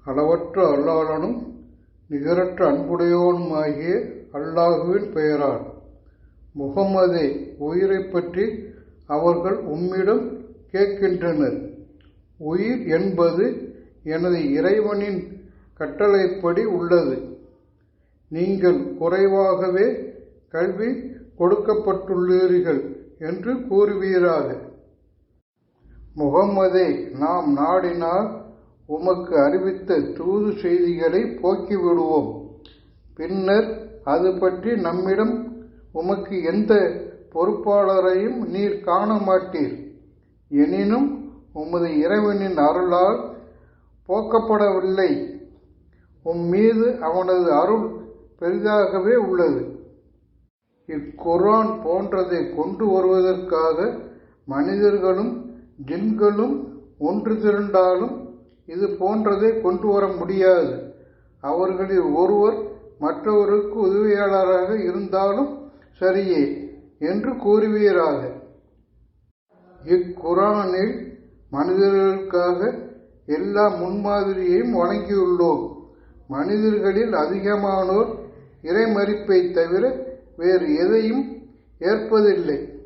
அளவற்ற அல்லாளனும் நிகரற்ற அன்புடையோனுமாகிய அல்லாஹுவின் பெயரால். முகம்மதே, உயிரைப் பற்றி அவர்கள் உம்மிடம் கேட்கின்றனர். உயிர் என்பது எனது இறைவனின் கட்டளைப்படி உள்ளது. நீங்கள் குறைவாகவே கல்வி கொடுக்கப்பட்டுள்ளீர்கள் என்று கூறுவீராக. முகம்மதே, நாம் நாடினால் உமக்கு அறிவித்த தூது செய்திகளை போக்கிவிடுவோம். பின்னர் அது பற்றி நம்மிடம் உமக்கு எந்த பொறுப்பாளரையும் நீர் காண மாட்டீர். எனினும் உமது இறைவனின் அருளால் போக்கப்படவில்லை. மீது அவனது அருள் பெரிதாகவே உள்ளது. இக்குர்ஆன் போன்றதை கொண்டு வருவதற்காக மனிதர்களும் ஜின்களும் ஒன்று திரண்டாலும் இது போன்றதை கொண்டு வர முடியாது. அவர்களில் ஒருவர் மற்றவருக்கு உதவியாளராக இருந்தாலும் சரியே என்று கூறுவீராக. இக்குர்ஆனில் மனிதர்களுக்காக எல்லா முன்மாதிரியையும் வழங்கியுள்ளோம். மனிதர்களில் அதிகமானோர் இறைமறிப்பை தவிர வேறு எதையும் ஏற்பதில்லை.